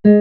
Hello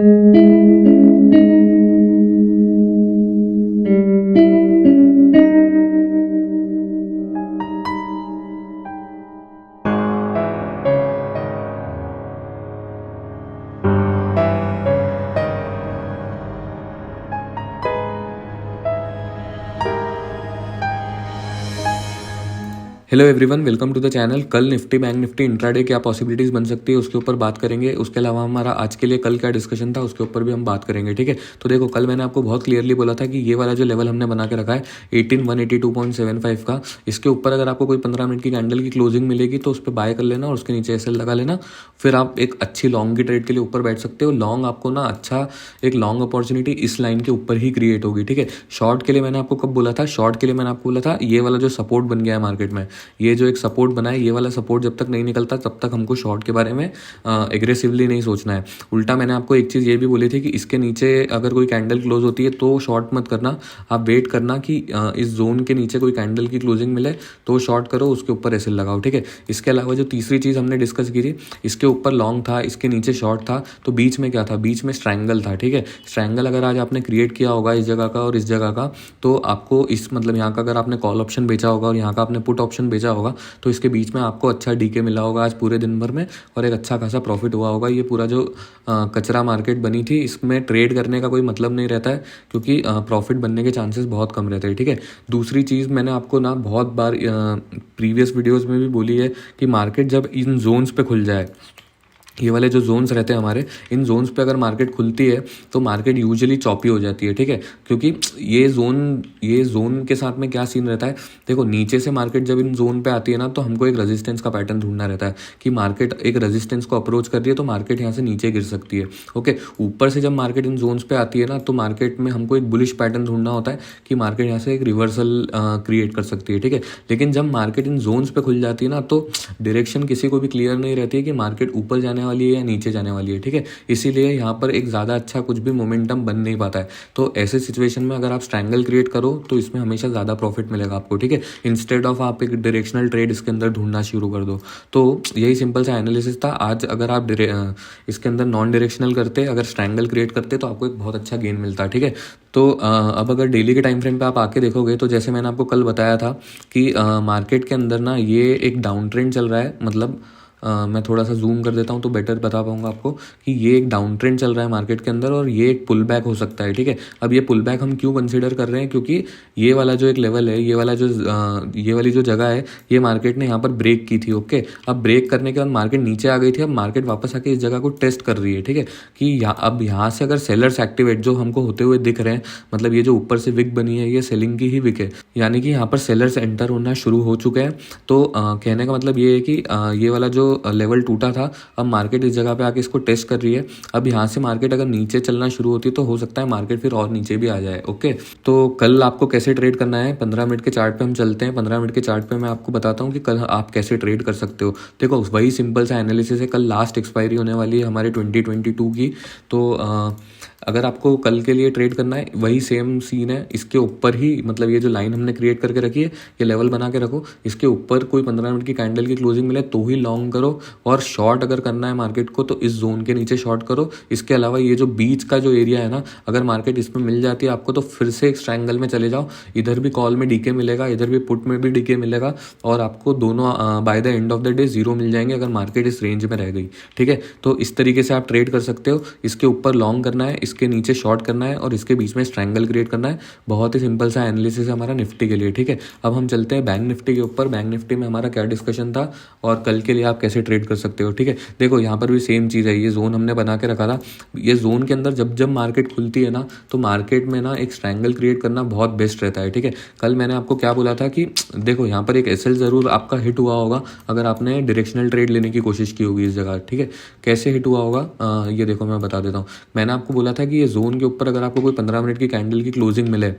everyone, welcome to the channel. कल Nifty bank Nifty intraday क्या possibilities बन सकती है उसके ऊपर बात करेंगे। उसके अलावा हमारा आज के लिए कल क्या डिस्कशन था उसके ऊपर भी हम बात करेंगे, ठीक है। तो देखो, कल मैंने आपको बहुत क्लियरली बोला था कि ये वाला जो लेवल हमने बना के रखा है 18182.75 का, इसके ऊपर अगर आपको कोई 15 मिनट की कैंडल की क्लोजिंग मिलेगी तो उस पर बाय कर लेना और उसके नीचे एसएल लगा लेना। फिर आप एक अच्छी लॉन्ग की ट्रेड के लिए ऊपर बैठ सकते हो। लॉन्ग आपको ना अच्छा एक लॉन्ग अपॉर्चुनिटी इस लाइन के ऊपर ही क्रिएट होगी, ठीक है। शॉर्ट के लिए मैंने आपको कब बोला था? शॉर्ट के लिए मैंने आपको बोला था ये वाला जो सपोर्ट बन गया है मार्केट में, ये जो एक सपोर्ट बना है, ये वाला सपोर्ट जब तक नहीं निकलता तब तक हमको शॉर्ट के बारे में एग्रेसिवली नहीं सोचना है। उल्टा मैंने आपको एक चीज़ ये भी बोली थी कि इसके नीचे अगर कोई कैंडल क्लोज होती है तो शॉर्ट मत करना, आप वेट करना कि इस जोन के नीचे कोई कैंडल की क्लोजिंग मिले तो शॉर्ट करो, उसके ऊपर एसएल लगाओ, ठीक है। इसके अलावा जो तीसरी चीज़ हमने डिस्कस की थी, इसके ऊपर लॉन्ग था, इसके नीचे शॉर्ट था, तो बीच में क्या था? बीच में स्ट्रैंगल था, ठीक है। स्ट्रैंगल अगर आज आपने क्रिएट किया होगा इस जगह का और इस जगह का, तो आपको इस मतलब यहाँ का अगर आपने कॉल ऑप्शन बेचा होगा और यहाँ का आपने पुट ऑप्शन बेचा होगा तो इसके बीच में आपको अच्छा डीके मिला होगा आज पूरे दिन भर में और एक अच्छा खासा प्रॉफिट हुआ होगा। ये पूरा जो कचरा मार्केट बनी थी इसमें ट्रेड करने का कोई मतलब नहीं रहता है क्योंकि प्रॉफिट बनने के चांसेस बहुत कम रहते हैं, ठीक है। दूसरी चीज़ मैंने आपको ना बहुत बार प्रीवियस वीडियोज़ में भी बोली है कि मार्केट जब इन जोन्स पे खुल जाए, ये वाले जो जोन्स रहते हैं हमारे, इन जोन्स पे अगर मार्केट खुलती है तो मार्केट यूजुअली चॉपी हो जाती है, ठीक है। क्योंकि ये जोन के साथ में क्या सीन रहता है, देखो नीचे से मार्केट जब इन जोन पे आती है ना तो हमको एक रेजिस्टेंस का पैटर्न ढूंढना रहता है कि मार्केट एक रेजिस्टेंस को अप्रोच कर रही है तो मार्केट यहाँ से नीचे गिर सकती है, ओके। ऊपर से जब मार्केट इन जोन्स पे आती है ना तो मार्केट में हमको एक बुलिश पैटर्न ढूंढना होता है कि मार्केट यहाँ से एक रिवर्सल क्रिएट कर सकती है, ठीक है। लेकिन जब मार्केट इन जोन्स पे खुल जाती है ना तो डायरेक्शन किसी को भी क्लियर नहीं रहती है कि मार्केट ऊपर जाने वाली है या नीचे जाने वाली है, ठीक है। इसीलिए यहाँ पर एक ज़्यादा अच्छा कुछ भी मोमेंटम बन नहीं पाता है। तो ऐसे सिचुएशन में अगर आप स्ट्रैंगल क्रिएट करो तो इसमें हमेशा ज़्यादा प्रॉफिट मिलेगा आपको, ठीक है। इंस्टेड ऑफ आप एक डायरेक्शनल ट्रेड इसके अंदर ढूंढना शुरू कर दो। तो यही सिंपल सा एनालिसिस था आज। अगर आप इसके अंदर नॉन डायरेक्शनल करते, अगर स्ट्रैंगल क्रिएट करते तो आपको एक बहुत अच्छा गेन मिलता, ठीक है। तो अब अगर डेली के टाइम फ्रेम पे आप आके देखोगे तो जैसे मैंने आपको कल बताया था कि मार्केट के अंदर ना ये एक डाउन ट्रेंड चल रहा है, मतलब मैं थोड़ा सा जूम कर देता हूँ तो बेटर बता पाऊंगा आपको कि ये एक डाउन ट्रेंड चल रहा है मार्केट के अंदर और ये एक पुल बैक हो सकता है, ठीक है। अब ये पुल बैक हम क्यों कंसीडर कर रहे हैं? क्योंकि ये वाला जो एक लेवल है, ये वाली जो जगह है, ये मार्केट ने यहाँ पर ब्रेक की थी, ओके। अब ब्रेक करने के बाद मार्केट नीचे आ गई थी, अब मार्केट वापस आके इस जगह को टेस्ट कर रही है, ठीक है। कि अब यहाँ से अगर सेलर्स एक्टिवेट जो हमको होते हुए दिख रहे हैं, मतलब ये जो ऊपर से विक बनी है ये सेलिंग की ही विक है, यानी कि यहाँ पर सेलर्स एंटर होना शुरू हो चुके हैं। तो कहने का मतलब ये है कि ये वाला जो लेवल टूटा था, अब मार्केट इस जगह पे आके इसको टेस्ट कर रही है। अब यहाँ से मार्केट अगर नीचे चलना शुरू होती है तो हो सकता है मार्केट फिर और नीचे भी आ जाए, ओके। तो कल आपको कैसे ट्रेड करना है, 15 मिनट के चार्ट पे हम चलते हैं। 15 मिनट के चार्ट पे मैं आपको बताता हूँ कि कल आप कैसे ट्रेड कर सकते हो। देखो, वही सिंपल सा एनालिसिस है। कल लास्ट एक्सपायरी होने वाली है हमारे 2022 की, तो अगर आपको कल के लिए ट्रेड करना है वही सेम सीन है। इसके ऊपर ही, मतलब ये जो लाइन हमने क्रिएट करके रखी है, ये लेवल बना के रखो, इसके ऊपर कोई 15 मिनट की कैंडल की क्लोजिंग मिले तो ही लॉन्ग करो, और शॉर्ट अगर करना है मार्केट को तो इस जोन के नीचे शॉर्ट करो। इसके अलावा ये जो बीच का जो एरिया है ना, अगर मार्केट इसमें मिल जाती है आपको तो फिर से एक स्ट्रैंगल में चले जाओ। इधर भी कॉल में डीके मिलेगा, इधर भी पुट में भी डीके मिलेगा, और आपको दोनों by the end of the day zero मिल जाएंगे अगर मार्केट इस रेंज में रह गई, ठीक है। तो इस तरीके से आप ट्रेड कर सकते हो। इसके ऊपर लॉन्ग करना है, इसके नीचे शॉर्ट करना है और इसके बीच में स्ट्रैंगल क्रिएट करना है। बहुत ही सिंपल सा एनालिसिस है हमारा निफ्टी के लिए, ठीक है। अब हम चलते हैं बैंक निफ्टी के ऊपर। बैंक निफ्टी में हमारा क्या डिस्कशन था और कल के लिए आप कैसे ट्रेड कर सकते हो, ठीक है। देखो, यहाँ पर भी सेम चीज़ है, ये जोन हमने बना के रखा था। ये जोन के अंदर जब जब मार्केट खुलती है ना तो मार्केट में ना एक स्ट्रैंगल क्रिएट करना बहुत बेस्ट रहता है, ठीक है। कल मैंने आपको क्या बोला था कि देखो, यहाँ पर एक एसएल जरूर आपका हिट हुआ होगा अगर आपने डायरेक्शनल ट्रेड लेने की कोशिश की होगी इस जगह, ठीक है। कैसे हिट हुआ होगा ये देखो मैं बता देता हूँ। मैंने आपको बोला था था कि ये जोन के ऊपर अगर आपको कोई 15 मिनट की कैंडल की क्लोजिंग मिले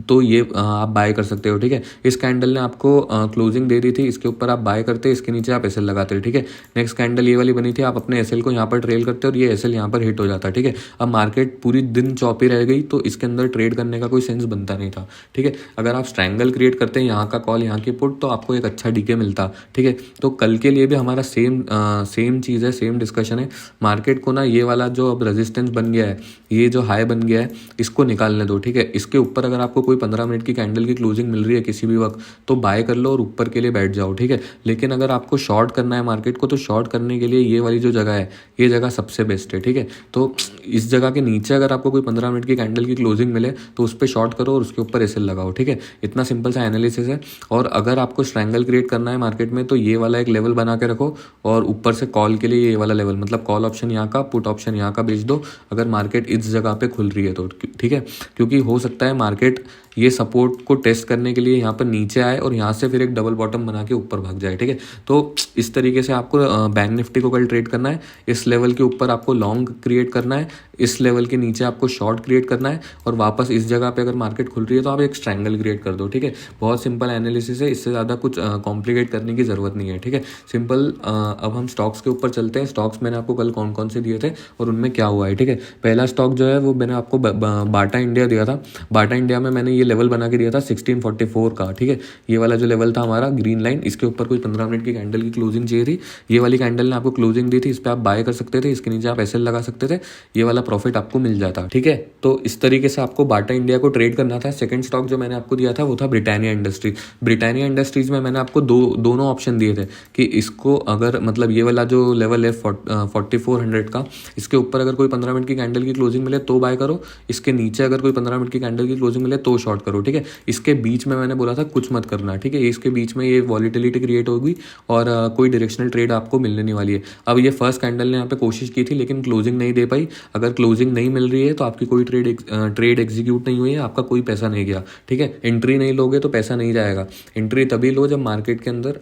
तो ये आप बाय कर सकते हो, ठीक है। इस कैंडल ने आपको क्लोजिंग दे दी थी, इसके ऊपर आप बाय करते, इसके नीचे आप एसएल लगाते, ठीक है। नेक्स्ट कैंडल ये वाली बनी थी, आप अपने एसएल को यहाँ पर ट्रेल करते और ये एसएल यहाँ पर हिट हो जाता, ठीक है। अब मार्केट पूरी दिन चौपी रह गई तो इसके अंदर ट्रेड करने का कोई सेंस बनता नहीं था, ठीक है। अगर आप स्ट्रैंगल क्रिएट करते हैं, यहाँ का कॉल यहाँ की पुट, तो आपको एक अच्छा डीके मिलता, ठीक है। तो कल के लिए भी हमारा सेम चीज़ है, सेम डिस्कशन है। मार्केट को ना ये वाला जो अब रेजिस्टेंस बन गया है, ये जो हाई बन गया है, इसको निकालने दो, ठीक है। इसके ऊपर अगर आपको कोई 15 मिनट की कैंडल की क्लोजिंग मिल रही है किसी भी वक्त तो बाय कर लो और ऊपर के लिए बैठ जाओ, ठीक है। लेकिन अगर आपको शॉर्ट करना है मार्केट को तो शॉर्ट करने के लिए ये वाली जो जगह है, ये जगह सबसे बेस्ट है, ठीक है। तो इस जगह के नीचे अगर आपको कोई 15 मिनट की कैंडल की क्लोजिंग मिले तो उस पर शॉर्ट करो और उसके ऊपर एसएल लगाओ, ठीक है। इतना सिंपल सा एनालिसिस है। और अगर आपको स्ट्रैंगल क्रिएट करना है मार्केट में तो ये वाला एक लेवल बना के रखो और ऊपर से कॉल के लिए ये वाला लेवल, मतलब कॉल ऑप्शन यहाँ का, पुट ऑप्शन यहाँ का बेच दो अगर मार्केट इस जगह पे खुल रही है तो, ठीक है। क्योंकि हो सकता है मार्केट ये सपोर्ट को टेस्ट करने के लिए यहाँ पर नीचे आए और यहाँ से फिर एक डबल बॉटम बना के ऊपर भाग जाए, ठीक है। तो इस तरीके से आपको बैंक निफ्टी को कल ट्रेड करना है। इस लेवल के ऊपर आपको लॉन्ग क्रिएट करना है, इस लेवल के नीचे आपको शॉर्ट क्रिएट करना है और वापस इस जगह पे अगर मार्केट खुल रही है तो आप एक स्ट्रैंगल क्रिएट कर दो, ठीक है। बहुत सिंपल एनालिसिस है, इससे ज़्यादा कुछ कॉम्प्लिकेट करने की ज़रूरत नहीं है, ठीक है। सिंपल। अब हम स्टॉक्स के ऊपर चलते हैं। स्टॉक्स मैंने आपको कल कौन कौन से दिए थे और उनमें क्या हुआ है, ठीक है। पहला स्टॉक जो है वो मैंने आपको बाटा इंडिया दिया था। बाटा इंडिया में मैंने ये लेवल बना के दिया था 1644 का, ठीक है। ये वाला जो लेवल था हमारा ग्रीन लाइन, इसके ऊपर कोई 15 मिनट की कैंडल की क्लोजिंग चाहिए थी। ये वाली कैंडल ने आपको क्लोजिंग दी थी, इस पर आप बाय कर सकते थे, इसके नीचे आप एसएल लगा सकते थे, ये वाला प्रॉफिट आपको मिल जाता, ठीक है। तो इस तरीके से आपको बाटा इंडिया को ट्रेड करना था। सेकंड स्टॉक जो मैंने आपको दिया था वो था ब्रिटानिया इंडस्ट्रीज। ब्रिटानिया इंडस्ट्रीज में मैंने आपको दोनों ऑप्शन दिए थे कि इसको अगर मतलब ये वाला जो लेवल है 4400 का, इसके ऊपर अगर कोई 15 मिनट की कैंडल की क्लोजिंग मिले तो बाय करो, इसके नीचे अगर कोई 15 मिनट की कैंडल की क्लोजिंग मिले तो शॉर्ट करो, ठीक है। इसके बीच में मैंने बोला था कुछ मत करना, ठीक है। इसके बीच में ये वॉलीटिलिटी क्रिएट होगी और कोई डायरेक्शनल ट्रेड आपको मिलने नहीं वाली है। अब ये फर्स्ट कैंडल ने यहाँ पे कोशिश की थी लेकिन क्लोजिंग नहीं दे पाई। अगर क्लोजिंग नहीं मिल रही है तो आपकी कोई ट्रेड एग्जीक्यूट नहीं हुई है, आपका कोई पैसा नहीं गया, ठीक है। एंट्री नहीं लोगे तो पैसा नहीं जाएगा। एंट्री तभी लो जब मार्केट के अंदर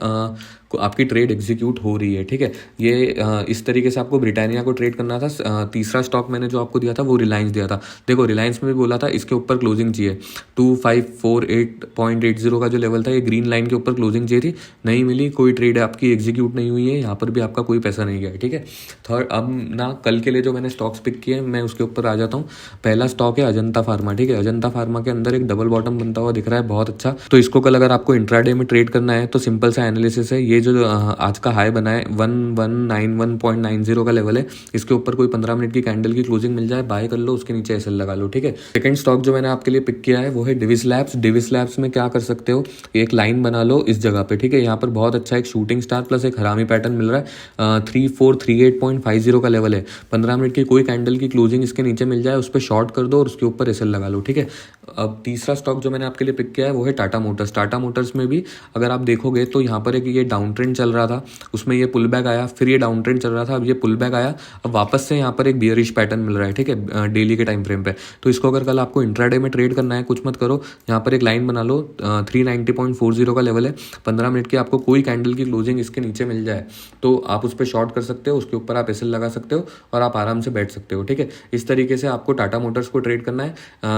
आपकी ट्रेड एग्जीक्यूट हो रही है, ठीक है। ये इस तरीके से आपको ब्रिटानिया को ट्रेड करना था। तीसरा स्टॉक मैंने जो आपको दिया था वो रिलायंस दिया था। देखो रिलायंस में भी बोला था इसके ऊपर क्लोजिंग चाहिए, 2548.80 का जो लेवल था, ये ग्रीन लाइन के ऊपर क्लोजिंग चाहिए थी, नहीं मिली, कोई ट्रेड आपकी एग्जीक्यूट नहीं हुई है, यहाँ पर भी आपका कोई पैसा नहीं गया, ठीक है। थर्ड, अब ना कल के लिए जो मैंने स्टॉक्स पिक किए मैं उसके ऊपर आ जाता हूँ। पहला स्टॉक है अजंता फार्मा, ठीक है। अजंता फार्मा के अंदर एक डबल बॉटम बनता हुआ दिख रहा है, बहुत अच्छा। तो इसको कल अगर आपको इंट्राडे में ट्रेड करना है तो सिंपल सा एनालिसिस है। ये जो आज का हाई बना है 1191.90 का लेवल है, इसके ऊपर कोई 15 मिनट की कैंडल की क्लोजिंग मिल जाए, बाय कर लो, उसके नीचे एसएल लगा लो, ठीक है। सेकंड स्टॉक जो मैंने आपके लिए पिक किया है वो है डिविस लैब्स। डिविस लैब्स में क्या कर सकते हो, एक लाइन बना लो इस जगह पे, ठीक है। यहाँ पर बहुत अच्छा एक शूटिंग स्टार प्लस एक हरामी पैटर्न मिल रहा है। 3438.50 का लेवल है। 15 मिनट की कोई कैंडल की क्लोजिंग इसके नीचे मिल जाए, उस पर शॉर्ट कर दो और उसके ऊपर एसएल लगा लो, ठीक है। अब तीसरा स्टॉक जो मैंने आपके लिए पिक किया है वो है टाटा मोटर्स। टाटा मोटर्स में भी अगर आप देखोगे तो यहाँ पर एक ये डाउन ट्रेंड चल रहा था, उसमें ये पुल बैक आया, फिर ये डाउन ट्रेंड चल रहा था, अब ये पुल बैक आया, अब वापस से यहाँ पर एक बियरिश पैटर्न मिल रहा है, ठीक है, डेली के टाइम फ्रेम पे। तो इसको अगर कल आपको इंट्राडे में ट्रेड करना है, कुछ मत करो, यहाँ पर एक लाइन बना लो, 390.40 का लेवल है। 15 मिनट की आपको कोई कैंडल की क्लोजिंग इसके नीचे मिल जाए तो आप उस पर शॉर्ट कर सकते हो, उसके ऊपर आप एसएल लगा सकते हो और आप आराम से बैठ सकते हो, ठीक है। इस तरीके से आपको टाटा मोटर्स को ट्रेड करना है।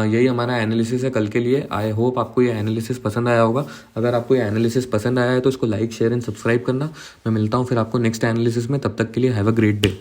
यही हमारा एनालिसिस है कल के लिए। आई होप आपको ये एनालिसिस पसंद आया होगा। अगर आपको ये एनालिसिस पसंद आया है तो इसको लाइक शेयर एंड सब्सक्राइब करना। मैं मिलता हूँ फिर आपको नेक्स्ट एनालिसिस में, तब तक के लिए हैव अ ग्रेट डे।